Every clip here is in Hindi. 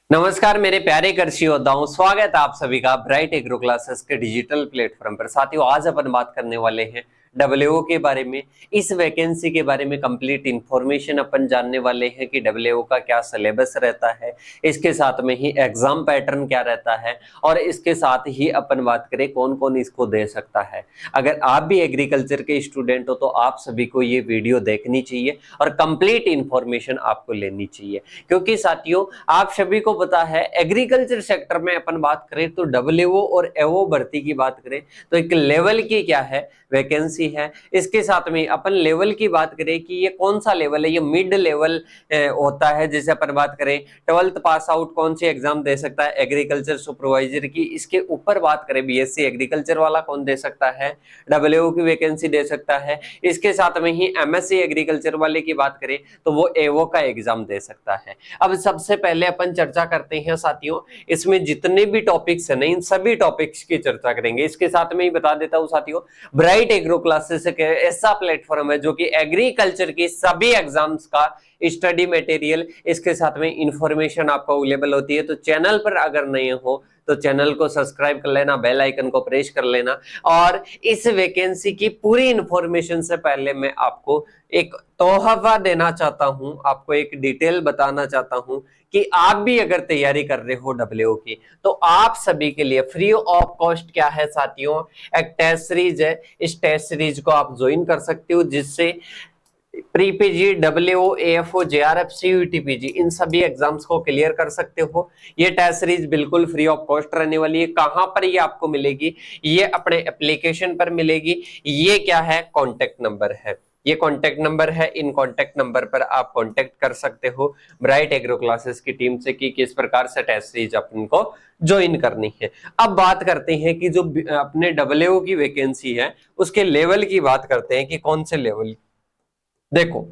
नमस्कार मेरे प्यारे कृषि योद्धाओं, स्वागत है आप सभी का ब्राइट एग्रो क्लासेस के डिजिटल प्लेटफॉर्म पर। साथियों, आज अपन बात करने वाले हैं डब्ल्यूओ के बारे में। इस वैकेंसी के बारे में कंप्लीट इंफॉर्मेशन अपन जानने वाले हैं कि डब्ल्यूओ का क्या सिलेबस रहता है, इसके साथ में ही एग्जाम पैटर्न क्या रहता है, और इसके साथ ही अपन बात करें कौन कौन इसको दे सकता है। अगर आप भी एग्रीकल्चर के स्टूडेंट हो तो आप सभी को ये वीडियो देखनी चाहिए और कंप्लीट इंफॉर्मेशन आपको लेनी चाहिए, क्योंकि साथियों आप सभी को पता है एग्रीकल्चर सेक्टर में अपन बात करें तो डब्ल्यूओ और एओ भर्ती की बात करें तो एक लेवल की क्या है वैकेंसी है। इसके साथ में अपन लेवल की बात करें कि ये कौन सा लेवल है, ये मिड लेवल होता है। जैसे अपन बात करें 12th पास आउट कौन सी एग्जाम दे सकता है एग्रीकल्चर सुपरवाइजर की, इसके ऊपर बात करें बीएससी एग्रीकल्चर वाला कौन दे सकता है, डब्ल्यूओ की वैकेंसी दे सकता है। इसके साथ में ही एमएससी एग्रीकल्चर वाले की बात करें तो वो एओ का एग्जाम दे सकता है। अब सबसे पहले अपन चर्चा करते हैं साथियों, इसमें जितने भी टॉपिक्स है ना इन सभी टॉपिक्स की चर्चा करेंगे। इसके साथ में ही बता देता हूं साथियों, ब्राइट एग्रो क्लासेस एक ऐसा प्लेटफॉर्म है जो कि एग्रीकल्चर की सभी एग्जाम्स का स्टडी मटेरियल, इसके साथ में इंफॉर्मेशन आपको अवेलेबल होती है। तो चैनल पर अगर नए हो तो चैनल को सब्सक्राइब कर लेना, बेल आइकन को प्रेस कर लेना। और इस वैकेंसी की पूरी इंफॉर्मेशन से पहले मैं आपको एक तोहफा देना चाहता हूं, आपको एक डिटेल बताना चाहता हूं कि आप भी अगर तैयारी कर रहे हो डब्ल्यूओ की तो आप सभी के लिए फ्री ऑफ कॉस्ट क्या है साथियों, एक टेस्ट सीरीज है। इस टेस्ट सीरीज को आप ज्वाइन कर सकते हो, जिससे pre PG, WO, AFO, JRF, CUET PG इन सभी एग्जाम्स को क्लियर कर सकते हो। ये टेस्ट सीरीज बिल्कुल फ्री ऑफ कॉस्ट रहने वाली है। कहां पर ये आपको मिलेगी? ये अपने एप्लीकेशन पर मिलेगी। ये क्या है? कॉन्टेक्ट नंबर है, ये कॉन्टेक्ट नंबर है। इन कॉन्टेक्ट नंबर पर आप कॉन्टेक्ट कर सकते हो ब्राइट एग्रो क्लासेस की टीम से कि किस प्रकार से टेस्ट सीरीज अपन को ज्वाइन करनी है। अब बात करते हैं कि जो अपने डब्ल्यूओ की वैकेंसी है उसके लेवल की बात करते हैं कि कौन से लेवल। देखो,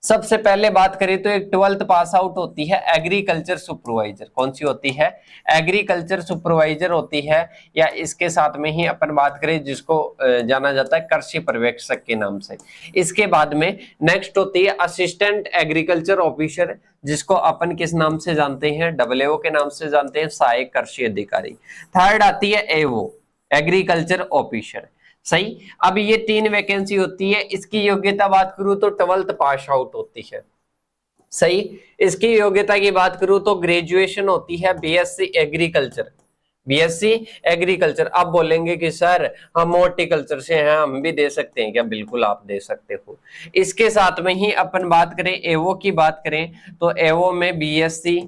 सबसे पहले बात करें तो एक 12th पास आउट होती है एग्रीकल्चर सुपरवाइजर। कौन सी होती है? एग्रीकल्चर सुपरवाइजर होती है। या इसके साथ में ही अपन बात करें जिसको जाना जाता है कृषि पर्यवेक्षक के नाम से। इसके बाद में नेक्स्ट होती है असिस्टेंट एग्रीकल्चर ऑफिसर, जिसको अपन किस नाम से जानते हैं? डब्ल्यूओ के नाम से जानते हैं, सहायक कृषि अधिकारी। थर्ड आती है एओ, एग्रीकल्चर ऑफिसर। सही। अब ये 3 वैकेंसी होती है। इसकी योग्यता बात करूं तो 12th पास आउट होती है। सही। इसकी योग्यता की बात करूं तो ग्रेजुएशन होती है बीएससी एग्रीकल्चर, बीएससी एग्रीकल्चर। आप बोलेंगे कि सर हम हॉर्टिकल्चर से हैं, हम भी दे सकते हैं क्या? बिल्कुल आप दे सकते हो। इसके साथ में ही अपन बात करें एवो की बात करें तो एवो में BSc,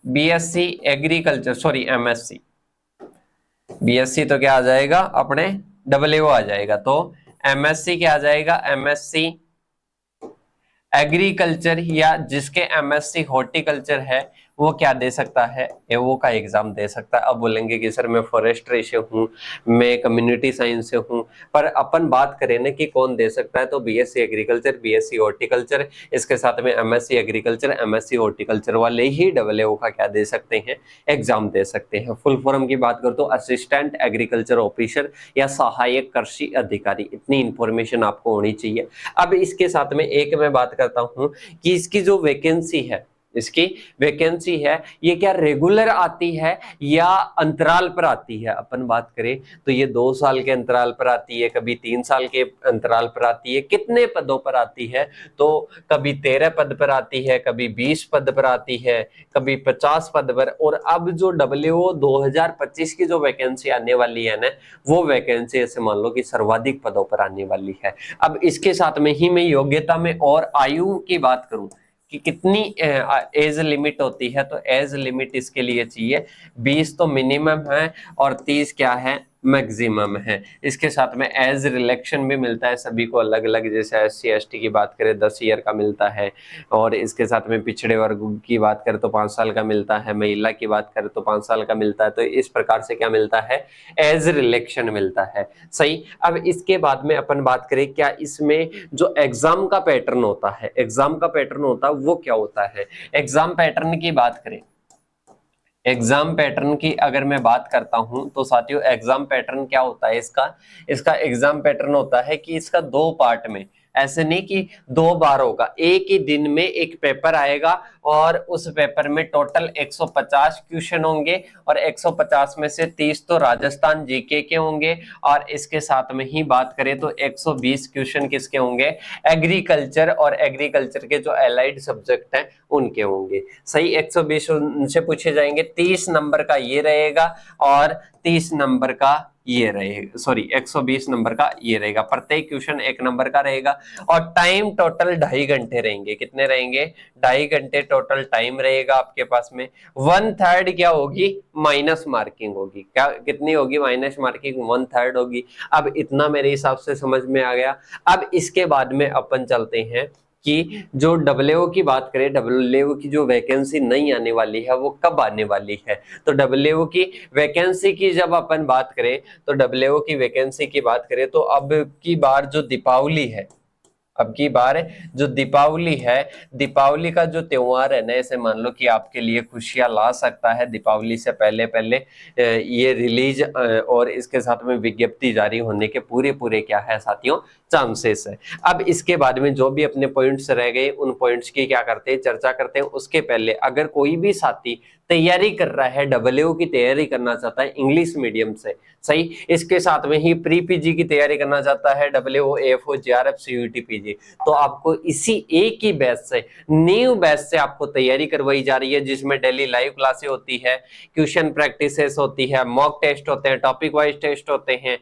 BSc agriculture, sorry MSc, BSc तो क्या आ जाएगा अपने डब्ल्यूओ आ जाएगा, तो एमएससी क्या आ जाएगा? एमएससी एग्रीकल्चर, या जिसके एमएससी हॉर्टिकल्चर है वो क्या दे सकता है? एवो का एग्जाम दे सकता है। अब बोलेंगे कि सर मैं फॉरेस्ट्री से हूँ, मैं कम्युनिटी साइंस से हूँ, पर अपन बात करें ना कि कौन दे सकता है तो बीएससी एग्रीकल्चर, बीएससी हॉर्टिकल्चर, इसके साथ में एमएससी एग्रीकल्चर, एमएससी हॉर्टिकल्चर वाले ही डब्ल्यूओ का क्या दे सकते हैं? एग्जाम दे सकते हैं। फुल फॉर्म की बात करो तो असिस्टेंट एग्रीकल्चर ऑफिसर या सहायक कृषि अधिकारी। इतनी इंफॉर्मेशन आपको होनी चाहिए। अब इसके साथ में एक मैं बात करता हूं कि इसकी जो वैकेंसी है, इसकी वैकेंसी है ये क्या रेगुलर आती है या अंतराल पर आती है? अपन बात करें तो ये 2 साल के अंतराल पर आती है, कभी 3 साल के अंतराल पर आती है। कितने पदों पर आती है? तो कभी 13 पद पर आती है, कभी 20 पद पर आती है, कभी 50 पद पर। और अब जो डब्ल्यूओ 2025 की जो वैकेंसी आने वाली है ना, वो वैकेंसी ऐसे मान लो कि सर्वाधिक पदों पर आने वाली है। अब इसके साथ में ही मैं योग्यता में और आयु की बात करूं कि कितनी एज लिमिट होती है, तो एज लिमिट इसके लिए चाहिए 20 तो मिनिमम है और 30 क्या है? मैक्सिमम है। इसके साथ में एज रिलैक्शन भी मिलता है सभी को अलग अलग, जैसे एससी एसटी की बात करें 10 ईयर का मिलता है, और इसके साथ में पिछड़े वर्ग की बात करें तो 5 साल का मिलता है, महिला की बात करें तो 5 साल का मिलता है। तो इस प्रकार से क्या मिलता है? एज रिलैक्शन मिलता है। सही। अब इसके बाद में अपन बात करें क्या इसमें जो एग्जाम का पैटर्न होता है, एग्जाम का पैटर्न होता है वो क्या होता है? एग्जाम पैटर्न की बात करें, एग्जाम पैटर्न की अगर मैं बात करता हूं तो साथियों एग्जाम पैटर्न क्या होता है इसका? इसका एग्जाम पैटर्न होता है कि इसका 2 पार्ट में ऐसे नहीं कि 2 बार होगा, एक ही दिन में एक पेपर आएगा और उस पेपर में टोटल 150 क्वेश्चन होंगे और 150 में से 30 तो राजस्थान जीके के होंगे और इसके साथ में ही बात करें तो 120 क्वेश्चन किसके होंगे, एग्रीकल्चर और एग्रीकल्चर के जो एलाइड सब्जेक्ट हैं उनके होंगे। सही, 120 उनसे पूछे जाएंगे, 30 नंबर का ये रहेगा और 30 नंबर का ये रहेगा, सॉरी 120 नंबर का ये रहेगा, प्रत्येक क्वेश्चन 1 नंबर का रहेगा और टाइम टोटल 2.5 घंटे रहेंगे। कितने रहेंगे, 2.5 घंटे टोटल टाइम रहेगा आपके पास में। 1/3 क्या होगी, माइनस मार्किंग होगी। क्या कितनी होगी माइनस मार्किंग, 1/3 होगी। अब इतना मेरे हिसाब से समझ में आ गया। अब इसके बाद में अपन चलते हैं कि जो डब्ल्यूओ की बात करें, डब्ल्यूओ की जो वैकेंसी नहीं आने वाली है वो कब आने वाली है। तो डब्ल्यूओ की वैकेंसी की जब अपन बात करें तो डब्ल्यूओ की वैकेंसी की बात करें तो अब की बार जो दीपावली है, अब की बार जो दीपावली है, दीपावली का जो त्योहार है ना, ऐसे मान लो कि आपके लिए खुशियां ला सकता है। दीपावली से पहले पहले ये रिलीज और इसके साथ में विज्ञप्ति जारी होने के पूरे पूरे क्या है साथियों, चांसेस है। अब इसके बाद में जो भी अपने पॉइंट्स रह गए उन पॉइंट्स की क्या करते हैं, चर्चा करते हैं। उसके पहले अगर कोई भी साथी तैयारी कर रहा है, डब्ल्यूओ की तैयारी करना चाहता है इंग्लिश मीडियम से, सही, इसके साथ में ही प्री पीजी की तैयारी करना चाहता है, डब्ल्यूओ, एएफओ, जेआरएफ, सीयूटी, पीजी, तो आपको इसी एक ही बैच से, न्यू बैच से आपको तैयारी करवाई जा रही है, जिसमें डेली लाइव क्लासेस होती है, क्वेश्चन प्रैक्टिसेस होती है, मॉक टेस्ट होते हैं, टॉपिक वाइज टेस्ट होते हैं,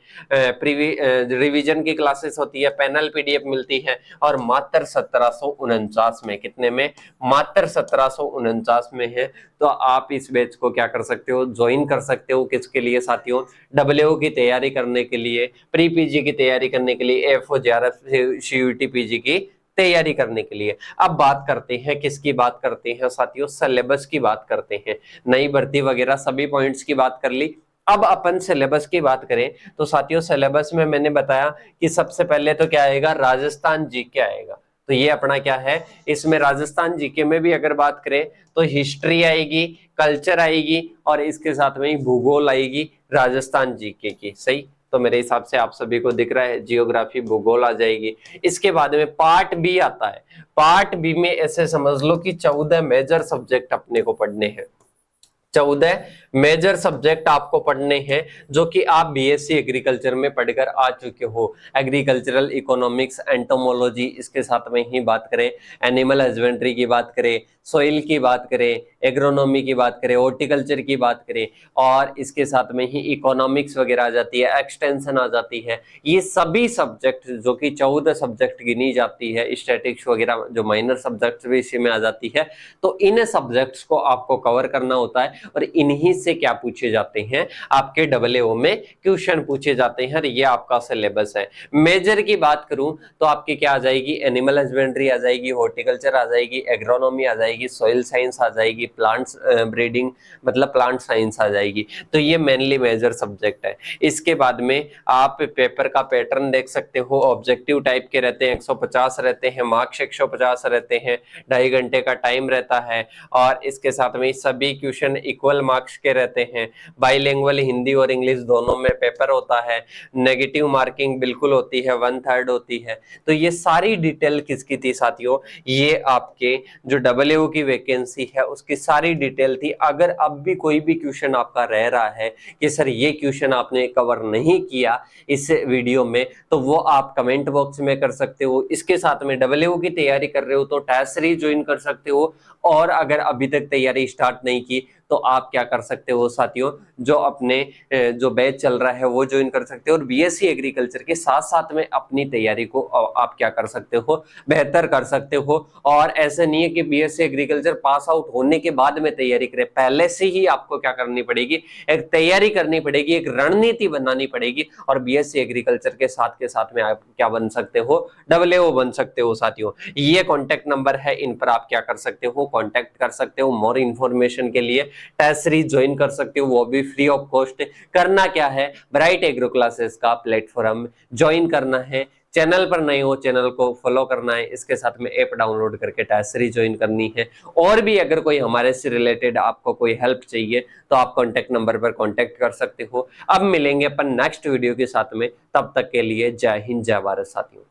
रिवीजन की क्लासेस होती है, पैनल पीडीएफ मिलती है और मात्र 1749 में, कितने में, मात्र 1749 में है। तो आप इस बैच को क्या कर सकते हो, ज्वाइन कर सकते हो। किसके लिए साथियों, डब्ल्यूओ की तैयारी करने के लिए, प्री पीजी की तैयारी करने के लिए, एएफओ, जेआरएफ, सीयूटी, पीजी की तैयारी करने के लिए। अब बात करते हैं, किसकी बात करते हैं साथियों, सिलेबस की बात करते हैं। नई भर्ती वगैरह सभी पॉइंट्स की बात कर ली। अब अपन सिलेबस की बात करें तो साथियों सिलेबस में मैंने बताया कि सबसे पहले तो क्या आएगा, राजस्थान जीके आएगा। तो ये अपना क्या है, इसमें राजस्थान जीके में भी अगर बात करें तो हिस्ट्री आएगी, कल्चर आएगी और इसके साथ में ही भूगोल आएगी राजस्थान जीके की। सही, तो मेरे हिसाब से आप सभी को दिख रहा है, जियोग्राफी, भूगोल आ जाएगी। इसके बाद में पार्ट बी आता है। पार्ट बी में ऐसे समझ लो कि 14 मेजर सब्जेक्ट अपने को पढ़ने हैं। 14 मेजर सब्जेक्ट आपको पढ़ने हैं, जो कि आप बीएससी एग्रीकल्चर में पढ़कर आ चुके हो। एग्रीकल्चरल इकोनॉमिक्स, एंटोमोलॉजी, इसके साथ में ही बात करें, एनिमल हस्बेंड्री की बात करें, सोइल की बात करें, एग्रोनॉमी की बात करें, हॉर्टिकल्चर की बात करें और इसके साथ में ही इकोनॉमिक्स वगैरह आ जाती है, एक्सटेंशन आ जाती है। ये सभी सब्जेक्ट जो कि 14 सब्जेक्ट गिनी जाती है, स्टैटिक्स वगैरह जो माइनर सब्जेक्ट भी इसी में आ जाती है। तो इन सब्जेक्ट्स को आपको कवर करना होता है और इन्हीं से क्या पूछे जाते हैं, आपके डब्ल्यूओ में क्वेश्चन पूछे जाते हैं। ये आपका सिलेबस है। मेजर की बात करूं तो आपकी क्या आ जाएगी, एनिमल हस्बेंड्री आ जाएगी, हॉर्टिकल्चर आ जाएगी, एग्रोनॉमी आ जाएगी, सॉइल साइंस आ जाएगी, प्लांट्स ब्रीडिंग मतलब प्लांट साइंस आ जाएगी। तो ये मेनली मेजर सब्जेक्ट है। इसके बाद में आप पेपर का पैटर्न देख सकते हो, ऑब्जेक्टिव टाइप के रहते हैं, 150 रहते हैं, मार्क्स 150 रहते हैं, 2.5 घंटे का टाइम रहता है और इसके साथ में सभी क्वेश्चन इक्वल मार्क्स के रहते हैं। बाइलिंगुअल हिंदी और इंग्लिश दोनों में पेपर होता है। नेगेटिव मार्किंग बिल्कुल होती है, 1/3 होती है। तो ये सारी डिटेल किसकी थी साथियों, ये आपके जो डब्ल्यूओ की वैकेंसी है उसकी सारी डिटेल थी। अगर अब भी कोई भी क्वेश्चन आपका रह रहा है कि सर ये क्वेश्चन आपने कवर नहीं किया इस वीडियो में, तो वो आप कमेंट बॉक्स में कर सकते हो। इसके साथ में डब्ल्यूओ की तैयारी कर रहे हो तो टेस्ट सीरीज ज्वाइन कर सकते हो और अगर अभी तक तैयारी स्टार्ट नहीं की तो आप क्या कर सकते हो साथियों, जो अपने जो बैच चल रहा है वो ज्वाइन कर सकते हो और बीएससी एग्रीकल्चर के साथ साथ में अपनी तैयारी को आप क्या कर सकते हो, बेहतर कर सकते हो। और ऐसा नहीं है कि बीएससी एग्रीकल्चर पास आउट होने के बाद में तैयारी करें, पहले से ही आपको क्या करनी पड़ेगी, एक तैयारी करनी पड़ेगी, एक रणनीति बनानी पड़ेगी और बीएससी एग्रीकल्चर के साथ में आप क्या बन सकते हो, डब्ल्यूओ बन सकते हो साथियों। ये कॉन्टैक्ट नंबर है, इन पर आप क्या कर सकते हो, कॉन्टैक्ट कर सकते हो। मोर इन्फॉर्मेशन के लिए टेस्ट सीरीज ज्वाइन कर सकते हो, वो भी फ्री ऑफ कॉस्ट। करना क्या है, ब्राइट एग्रो क्लासेस का प्लेटफॉर्म ज्वाइन करना है। चैनल पर नए हो, चैनल को फॉलो करना है, इसके साथ में ऐप डाउनलोड करके टेस्ट सीरीज ज्वाइन करनी है। और भी अगर कोई हमारे से रिलेटेड आपको कोई हेल्प चाहिए तो आप कॉन्टैक्ट नंबर पर कॉन्टैक्ट कर सकते हो। अब मिलेंगे अपन नेक्स्ट वीडियो के साथ में, तब तक के लिए जय हिंद, जय भारत साथियों।